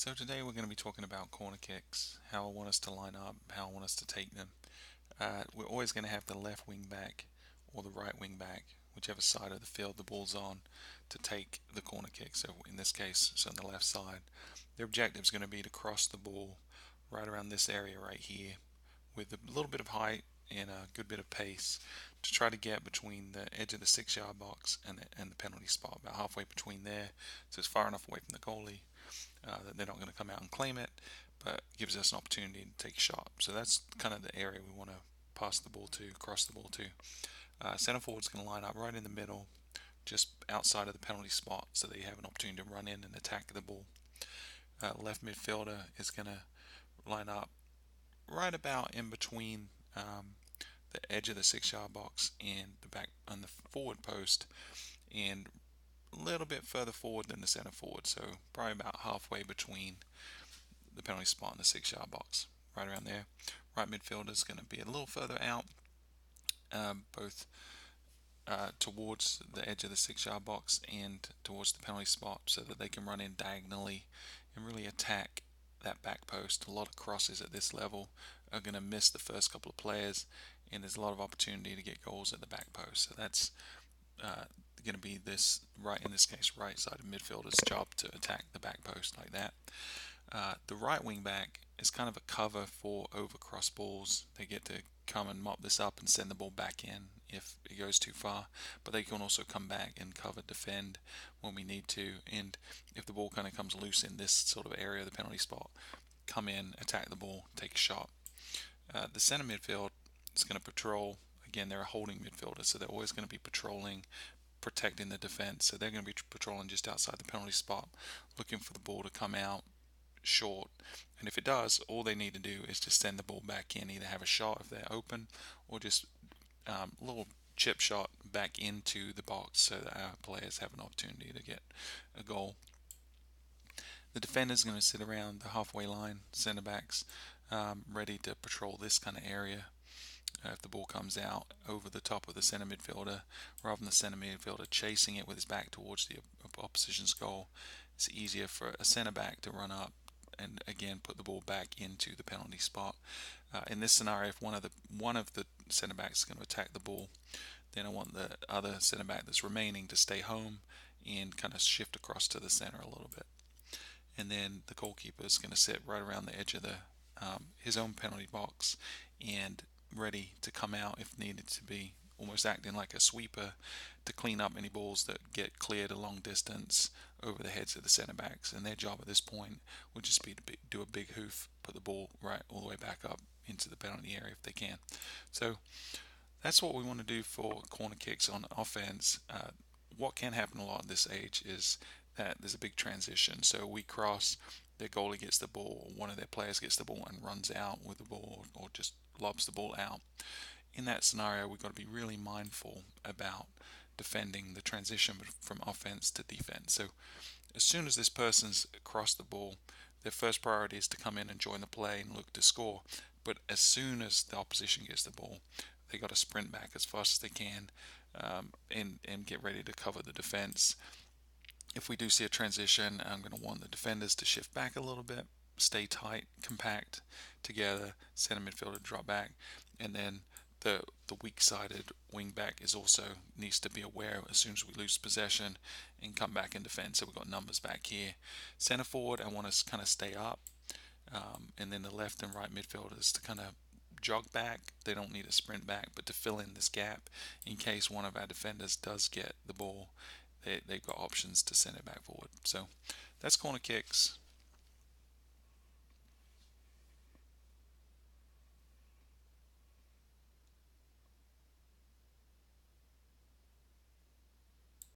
So today we're going to be talking about corner kicks, how I want us to line up, how I want us to take them. We're always going to have the left wing back or the right wing back, whichever side of the field the ball's on, to take the corner kick. So in this case, it's on the left side. Their objective is going to be to cross the ball right around this area right here with a little bit of height and a good bit of pace to try to get between the edge of the 6 yard box and the penalty spot, about halfway between there, so it's far enough away from the goalie that they're not going to come out and claim it, but gives us an opportunity to take a shot. So that's kind of the area we want to pass the ball to, cross the ball to. Center forward's going to line up right in the middle, just outside of the penalty spot, so that you have an opportunity to run in and attack the ball. Left midfielder is going to line up right about in between the edge of the 6 yard box and the back on the forward post, and a little bit further forward than the center forward, so probably about halfway between the penalty spot and the 6 yard box, right around there. Right midfielder is going to be a little further out, both towards the edge of the 6 yard box and towards the penalty spot, so that they can run in diagonally and really attack that back post. A lot of crosses at this level are going to miss the first couple of players, and there's a lot of opportunity to get goals at the back post. So that's going to be this right in this case right side of midfielder's job to attack the back post like that. The right wing back is kind of a cover for over cross balls. They get to come and mop this up and send the ball back in if it goes too far, but they can also come back and cover defend when we need to, and if the ball kind of comes loose in this sort of area of the penalty spot, come in, attack the ball, take a shot. The center midfield is going to patrol. Again, they're a holding midfielder, so they're always going to be patrolling, protecting the defense. So they're going to be patrolling just outside the penalty spot, looking for the ball to come out short. And if it does, all they need to do is just send the ball back in, either have a shot if they're open, or just a little chip shot back into the box so that our players have an opportunity to get a goal. The defender's going to sit around the halfway line, centre backs, ready to patrol this kind of area. If the ball comes out over the top of the centre midfielder, rather than the centre midfielder chasing it with his back towards the opposition's goal, it's easier for a centre back to run up and again put the ball back into the penalty spot. In this scenario, if one of the centre backs is going to attack the ball, then I want the other centre back that's remaining to stay home and kind of shift across to the centre a little bit. And then the goalkeeper is going to sit right around the edge of his own penalty box and ready to come out if needed to be, almost acting like a sweeper to clean up any balls that get cleared a long distance over the heads of the centre backs. And their job at this point would just be to do a big hoof, put the ball right all the way back up into the penalty area if they can. So that's what we want to do for corner kicks on offense. What can happen a lot at this age is that there's a big transition. So we cross, their goalie gets the ball, one of their players gets the ball and runs out with the ball, or just lobs the ball out. In that scenario, we've got to be really mindful about defending the transition from offense to defense. So as soon as this person's crossed the ball, their first priority is to come in and join the play and look to score. But as soon as the opposition gets the ball, they got to sprint back as fast as they can, and get ready to cover the defense. If we do see a transition, I'm going to want the defenders to shift back a little bit, stay tight, compact together, center midfielder drop back, and then the weak-sided wing back is also needs to be aware as soon as we lose possession and come back and defend. So we've got numbers back here. Center forward, I want to kind of stay up, and then the left and right midfielders to kind of jog back. They don't need a sprint back, but to fill in this gap in case one of our defenders does get the ball, they've got options to send it back forward. So that's corner kicks.